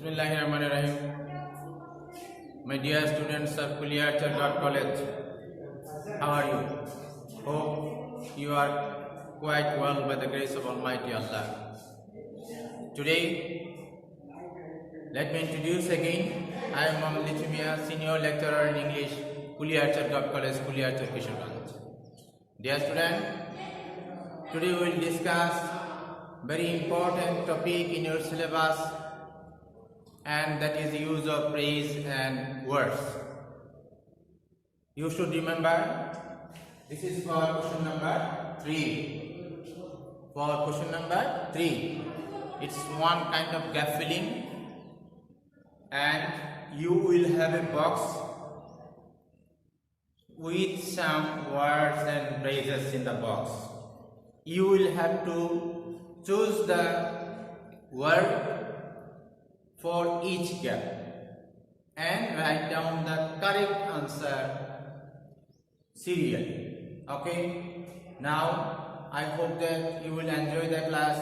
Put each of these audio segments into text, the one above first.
Bismillahirrahmanirrahim. My dear students of Kuliar Church College, how are you? Hope you are quite well by the grace of Almighty Allah. Today, let me introduce again. I am Mohammad Lichumia, Senior Lecturer in English, Kuliar Church College, Kuliar Church Kishanganj. Dear student, today we will discuss very important topic in your syllabus, and that is the use of phrase and words. You should remember, this is for question number 3. For question number 3, it's one kind of gap filling, and you will have a box with some words and phrases in the box. You will have to choose the word for each gap and write down the correct answer serially. Okay, now I hope that you will enjoy the class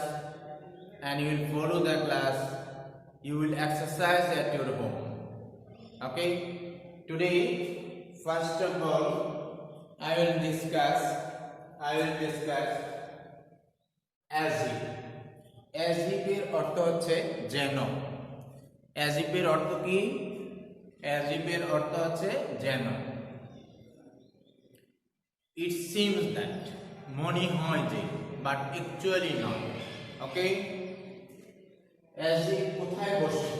and you will follow the class. You will exercise at your home. Okay, today first of all I will discuss as if. as if এর অর্থ হচ্ছে যেন। as if এর অর্থ কি? as if এর অর্থ হচ্ছে যেন। it seems that, মনে হয় যে, but actually not. Okay, as if কোথায় বসে?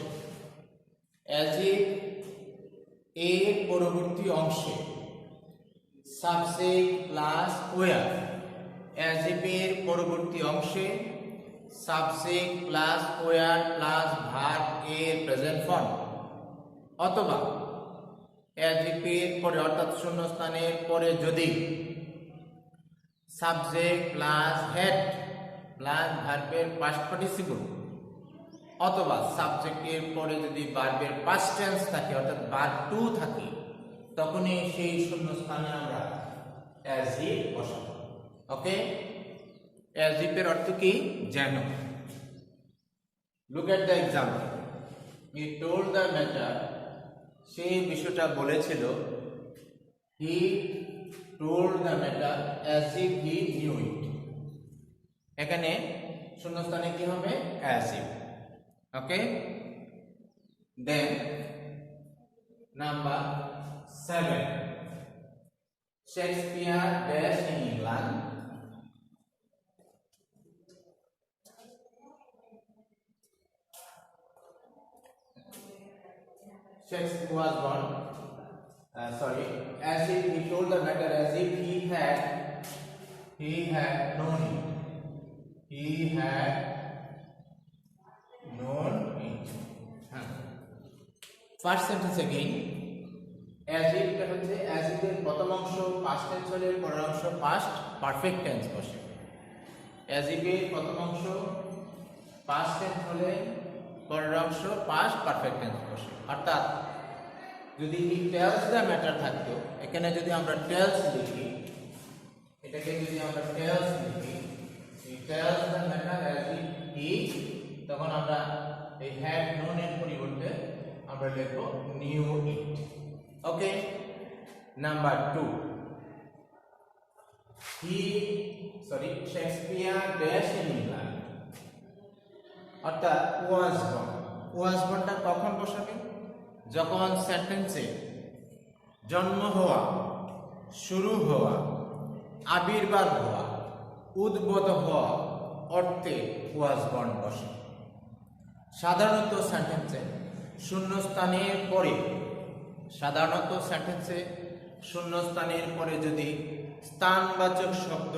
as if এর পরবর্তী অংশে subject plus were. as if এর পরবর্তী অংশে subject plus were plus verb এর প্রেজেন্ট ফর্ম, অথবা as if এর পরে অর্থাৎ শূন্যস্থানের পরে যদি সাবজেক্ট প্লাস হেড প্লাস ভার্বের পাস্ট পার্টিসিপল, অথবা সাবজেক্টের পরে যদি ভার্বের পাস্ট টেন্স থাকে অর্থাৎ ভার্ব টু থাকে, তখনই সেই শূন্যস্থানে আমরা as if বসাবো। ওকে, as if এর অর্থ কি? যেন। Look at the example. He told the matter, সেই বিষয়টা বলেছিল, he told the matter as if he knew it. এখানে শূন্যস্থানে কি হবে? as if. Okay, then number 7, Shakespeare dash in England. Shakespeare was born, as if he told the matter as if he had known it. He had known it. First sentence again. as if টা হচ্ছে as if এর প্রথম অংশ past tense হলে পরের অংশ past perfect tense বসে। as if এর প্রথম অংশ past tense হলে পরের অংশ past perfect tense বসে। অর্থাৎ যদি he tells the matter থাকতো, এখানে যদি আমরা tells লিখি, এটাকে যদি আমরা tells লিখি, he tells the matter as if he, তখন আমরা এই had known এর পরিবর্তে আমরা লিখব knew it। Okay, number 2, Shakespeare dash in England, অর্থাৎ was born টা কখন বসাবে? যখন সেন্টেন্সে জন্ম হওয়া, শুরু হওয়া, আবির্ভাব হওয়া, উদ্ভূত হওয়া অর্থে was born বসে। সাধারণত সেন্টেন্সে শূন্যস্থানের পরে যদি স্থানবাচক শব্দ,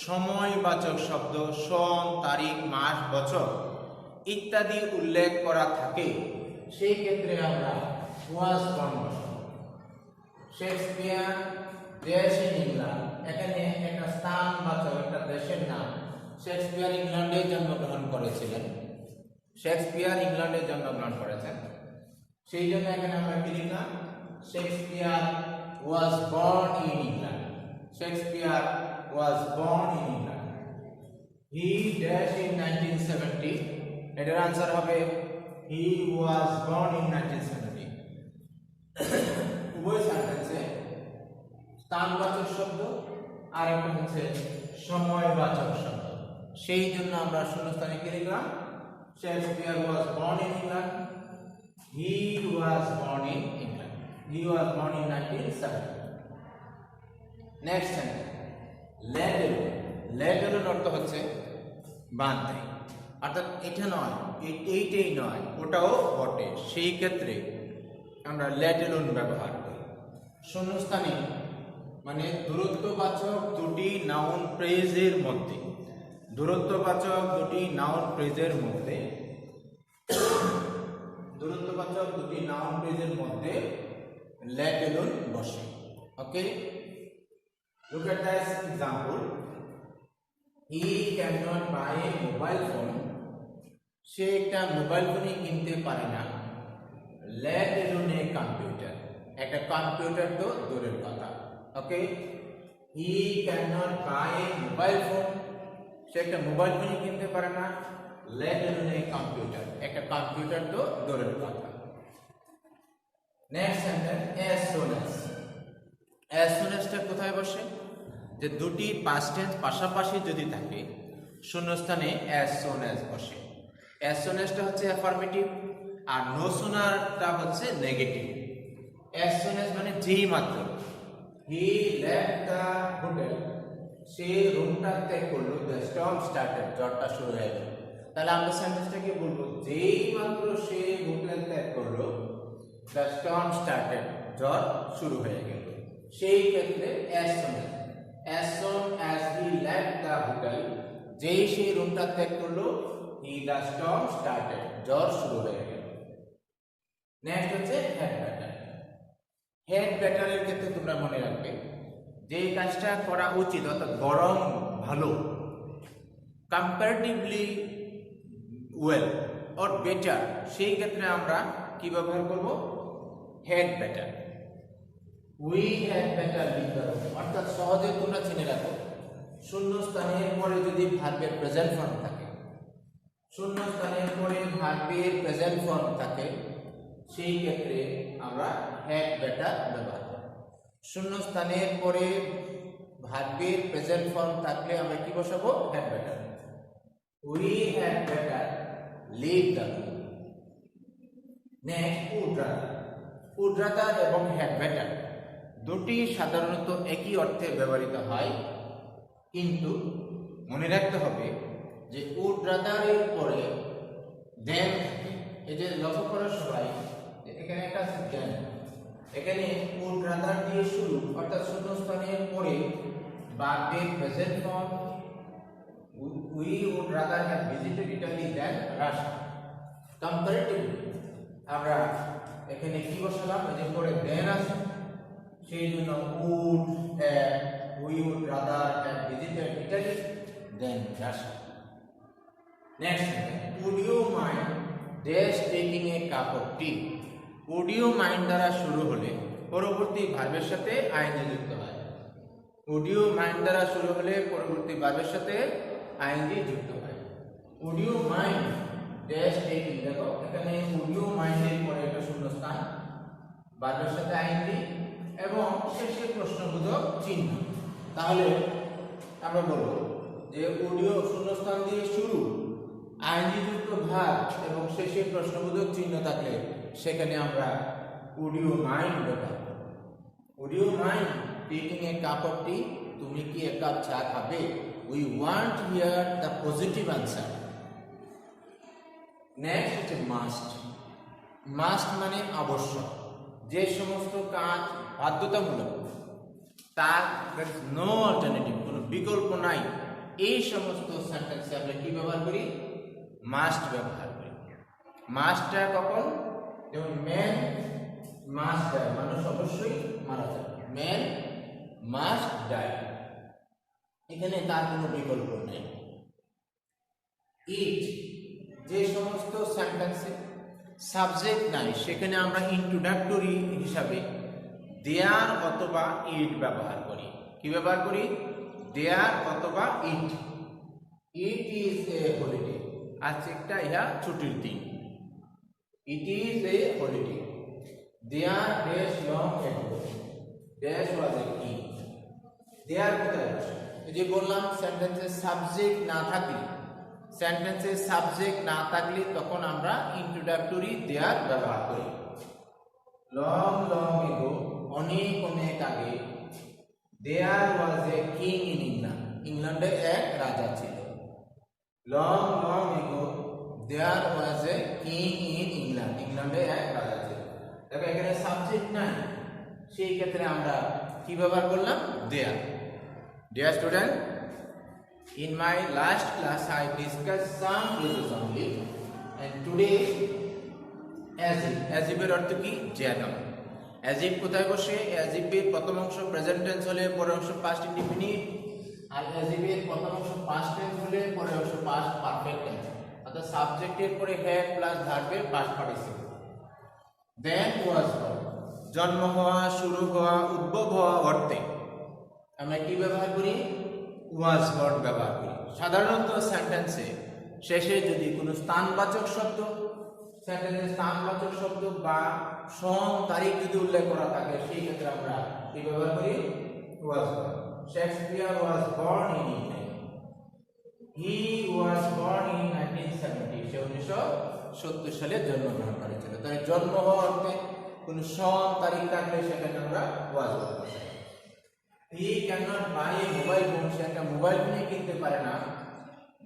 সময়বাচক শব্দ, সন, তারিখ, মাস, বছর ইত্যাদি উল্লেখ করা থাকে, সেই ক্ষেত্রে আমরা was born বসাবো। শেক্সপিয়ার দেশ ইন ইংল্যান্ড, এখানে একটা স্থানবাচক, একটা দেশের নাম। শেক্সপিয়ার ইংল্যান্ডে জন্মগ্রহণ করেছেন, সেই জন্য এখানে আমরা কি লিখলাম? Shakespeare was born in England. Shakespeare was born in England. He dash in 1970. এটার आंसर হবে হি ওয়াজ বর্ন ইন 1970। উভয় সেন্টেন্সে স্থানবাচক শব্দ আর একটা হচ্ছে সময়বাচক শব্দ, সেই জন্য আমরা শূন্যস্থানে কি লিখলাম? Shakespeare was born in England, he was born in England, he was born in 1970। Next sentence, let alone. Let alone অর্থ হচ্ছে বাদ দেয়, অর্থাৎ এটা নয়, এইটাই নয়, ওটাও বটে, সেই ক্ষেত্রে আমরা লেট এলোন ব্যবহার করি। শূন্যস্থানে মানে দূরত্ববাচক দুটি নাউন ফ্রেজের মধ্যে, দূরত্ববাচক দুটি নাউন ফ্রেজের মধ্যে, দূরত্ববাচক দুটি নাউন ফ্রেজের মধ্যে লেট এলোন বসে। ওকে, look at this example. He cannot buy a mobile phone. সে একটা মোবাইল ফোনই কিনতে পারে না। লেট এলোন এ কম্পিউটার, একটা কম্পিউটার তো দূরের কথা। Okay, he can not buy a mobile phone, সে একটা মোবাইল ফোনই কিনতে পারে না। লেট এলোন এ কম্পিউটার, একটা কম্পিউটার তো দূরের কথা। Next sentence, as soon as. As soon অ্যাজটা কোথায় বসে? যে দুটি পাস্ট টেন্স পাশাপাশি যদি থাকে শূন্যস্থানে অ্যাজ সুন অ্যাজ বসে। অ্যাজ সুন অ্যাজটা হচ্ছে অ্যাফার্মেটিভ আর নো সুনারটা হচ্ছে নেগেটিভ। অ্যাজ সুন অ্যাজ মানে যেই মাত্র, হি লেফট দ্য হোটেল, সে রুমটা ত্যাগ করলো, দ্য স্টর্ম স্টার্টেড, ঝড়টা শুরু হয়ে গেল। তাহলে আমরা সেন্টেন্সটাকে বলবো যেই মাত্র সে হোটেল ত্যাগ করলো, দ্য স্টর্ম স্টার্টেড, ঝড় শুরু হয়ে গেল। সেই ক্ষেত্রে as soon as, as soon as he left the hotel, যেই সেই রুমটা ত্যাগ করলো, he the storm started, ঝড় শুরু হয়ে গেল। নেক্সট হচ্ছে হেড ব্যাটার। হেড ব্যাটারের ক্ষেত্রে তোমরা মনে রাখবে যে কাজটা করা উচিত, অর্থাৎ বরং ভালো, কম্পারেটিভলি ওয়েল অর বেটার, সেই ক্ষেত্রে আমরা কি ব্যবহার করব? Had better. We had better leave the room, অর্থাৎ সহজে তোমরা চিনে রাখো, শূন্যস্থানের পরে যদি ভার্বের প্রেজেন্ট ফর্ম থাকে, শূন্যস্থানের পরে ভার্বের প্রেজেন্ট ফর্ম থাকে, সেই ক্ষেত্রে আমরা হ্যাড বেটার ব্যবহার করব। শূন্যস্থানের পরে ভার্বের প্রেজেন্ট ফর্ম থাকলে আমরা কি বসাবো? Had better. We had better leave the room. Next, would rather. Would rather এবং হ্যাড বেটার দুটি সাধারণত একই অর্থে ব্যবহৃত হয়, কিন্তু মনে রাখতে হবে যে উড রাদারের পরে দেন থাকে। এই যে লক্ষ্য করো সবাই, এখানে একটা আছে দেন, এখানে উড রাদার দিয়ে শুরু, অর্থাৎ শূন্যস্থানের পরে ভার্বের present form, we would rather have visited Italy than Russia. Comparatively আমরা এখানে কি বসালাম? এই যে পরে দেন আছে, সেই জন্য would have, we would rather have visited Italy than Russia. Next, would you mind dash taking a cup of tea. Would you mind দ্বারা শুরু হলে পরবর্তী ভার্বের সাথে আইএনজি যুক্ত হয়। উড ইউ মাইন্ড দ্বারা শুরু হলে পরবর্তী ভার্বের সাথে আইএনজি যুক্ত হয়। Would you mind dash taking, দেখো এখানে উড ইউ মাইন্ডের পরে একটা শূন্যস্থান, ভার্বের সাথে আইএনজি এবং শেষে প্রশ্নবোধক চিহ্ন। তাহলে আমরা বলবো যে উড ইউ শূন্যস্থান দিয়ে শুরু, আইএনজি যুক্ত ভার্ব এবং শেষে প্রশ্নবোধক চিহ্ন থাকলে সেখানে আমরা উড ইউ মাইন্ড ব্যবহার করব। Would you mind taking a cup of tea, তুমি কি এক কাপ চা খাবে? We want hear the positive answer. Next হচ্ছে মাস্ট। মাস্ট মানে আবশ্যক, যে সমস্ত কাজ বাধ্যতামূলক, তার নো অল্টারনেটিভ, কোনো বিকল্প নাই, এই সমস্ত সেন্টেন্সে আমরা কি ব্যবহার করি? মাস্ট ব্যবহার করি। মাস্টটা কখন? যেমন ম্যান মাস্ট ডাই, মানুষ অবশ্যই মারা যাবে, ম্যান মাস্ট ডাই, এখানে তার কোনো বিকল্প নেই। ইট, যে সমস্ত সেন্টেন্সে সাবজেক্ট নাই সেখানে আমরা ইন্ট্রোডাক্টরি হিসাবে দেয়ার অথবা ইট ব্যবহার করি। কি ব্যবহার করি? দেয়ার অথবা ইট। ইট ইজ এ হলিডে, আজ একটা ইহা ছুটির দিন। It is a holiday. There dash long ago dash was a king. There কোথায় বসে? এই যে বললাম সেন্টেন্সের সাবজেক্ট না থাকলে, সেন্টেন্সের সাবজেক্ট না থাকলে তখন আমরা ইন্ট্রোডাক্টরি দেয়ার ব্যবহার করি। লং লং এগো, অনেক অনেক আগে, there was a king in England, ইংল্যান্ডে এক রাজা ছিল। Long long ago there was a king in England, ইংল্যান্ডে এক রাজা ছিল। দেখো এখানে সাবজেক্ট নাই, সেই ক্ষেত্রে আমরা কি ব্যবহার করলাম? দেয়ার। Dear student, in my last class I discussed some phrases only, and today as if, as if এর অর্থ কি? যেন। as if কোথায় বসে? as if এর প্রথম অংশ প্রেজেন্ট টেন্স হলে পরের অংশ পাস্ট ইনডিফিনিট, আর as if এর প্রথম অংশ পাস্ট টেন্স হলে পরের অংশ পাস্ট পারফেক্ট টেন্স, অর্থাৎ সাবজেক্টের পরে হ্যাভ প্লাস ভার্বের past participle. then was what? জন্ম হওয়া, শুরু হওয়া, উদ্ভব হওয়া অর্থে আমরা কি ব্যবহার করি? ওয়াজ ওয়ার্ড ব্যবহার করি। সাধারণত সেন্টেন্সে শেষে যদি কোনো স্থানবাচক শব্দ, সেন্টেন্সে স্থানবাচক শব্দ বা সন তারিখ যদি উল্লেখ করা থাকে সেই ক্ষেত্রে আমরা কি ব্যবহার করি? Was word. Shakespeare was born in England, he was born in 1970, সে 1970 সালে জন্মগ্রহণ করেছিল। তাহলে জন্ম হওয়া অর্থে কোনো সন তারিখ থাকলে সেখানে আমরা ওয়াজ ওয়ার্ড বসাই। He cannot buy a mobile phone, সে একটা মোবাইল ফোন কিনতে পারে না।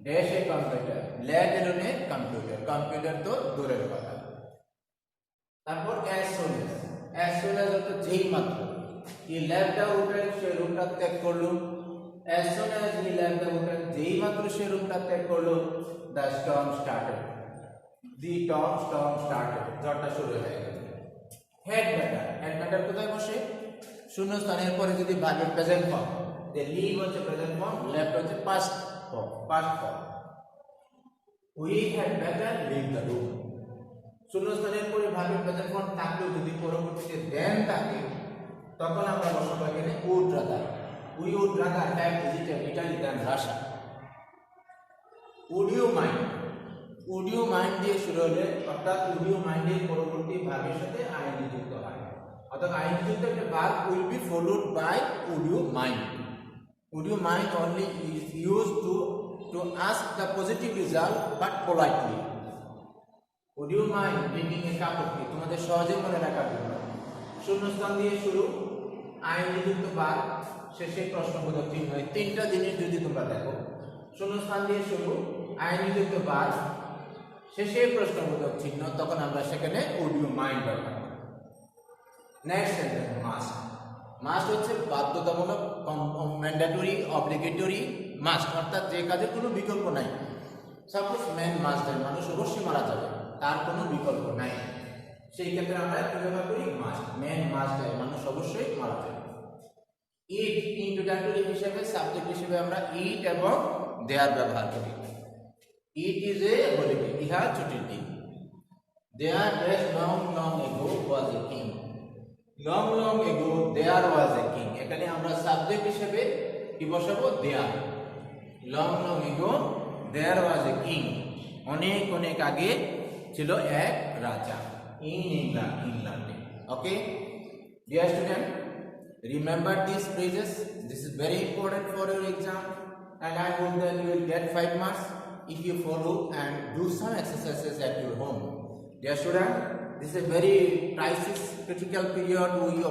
Dash a computer, let alone a computer, computer তো দূরের কথা। তারপর as soon as অর্থ যেই মাত্র, he left the hotel, সে রুমটা ত্যাগ করলো। as soon as he left the hotel, যেই মাত্র সে রুমটা ত্যাগ করলো, the storm started, ঝড়টা শুরু হয়ে গেল। head matter কোথায় বসে? শূন্যস্থানের পরে যদি ভার্বের প্রেজেন্ট ফর্ম, যে লিভ হচ্ছে প্রেজেন্ট ফর্ম, লেফট হচ্ছে past form. We had better leave the room. শূন্যস্থানের পরে ভার্বের প্রেজেন্ট ফর্ম থাকলেও যদি পরবর্তীতে দেন থাকে তখন আমরা বসাবো এখানে would rather. We would rather have visited Italy than Russia. Would you mind দিয়ে শুরু হলে, অর্থাৎ উড ইউ মাইন্ডের পরবর্তী ভার্বের সাথে আইএনজি যুক্ত হয়, অর্থাৎ আইএনজি যুক্ত একটা verb will be followed by would you mind. Would you mind only is used to ask the positive result but politely. Would you mind drinking a cup of tea, তোমাদের সহজে মনে রাখার জন্য। শূন্যস্থান দিয়ে শুরু, আইএনজি যুক্ত ভার্ব, শেষে প্রশ্নবোধক চিহ্ন। এই তিনটা জিনিস যদি তোমরা দেখো, শূন্যস্থান দিয়ে শুরু, আইএনজি যুক্ত ভার্ব, শেষে প্রশ্নবোধক চিহ্ন, তখন আমরা সেখানে উড ইউ মাইন্ড ব্যবহার করি। নেক্সট সেন্টেন্স মাস্ট হচ্ছে বাধ্যতামূলক, ম্যান্ডেটরি, অব্লিগেটরি, মাস্ট অর্থাৎ যে কাজের কোনো বিকল্প নাই। সাপোজ ম্যান মাস্ট ডাই, মানুষ অবশ্যই মারা যাবে, তার কোনো বিকল্প নাই, সেই ক্ষেত্রে আমরা কি ব্যবহার করি? মাস্ট। ম্যান মাস্ট ডাই, মানুষ অবশ্যই মারা যাবে। ইট ইন্ট্রোডাক্টরি হিসেবে, সাবজেক্ট হিসেবে আমরা ইট এবং দেয়ার ব্যবহার করি। ইট ইজ এ হলিডে, ইহা ছুটির দিন। There dash long long ago was a king, long long ago there was a king, এখানে আমরা সাবজেক্ট হিসেবে কি বসাবো? দেয়ার। Long long ago there was a king, অনেক অনেক আগে ছিল এক রাজা, ইন ইংল্যান্ড, ইংল্যান্ডে। Okay dear student, remember these phrases. This is very important for your exam, and I hope that you will get 5 marks if you follow and do some exercises at your home. Dear student, this is a very crisis critical period. We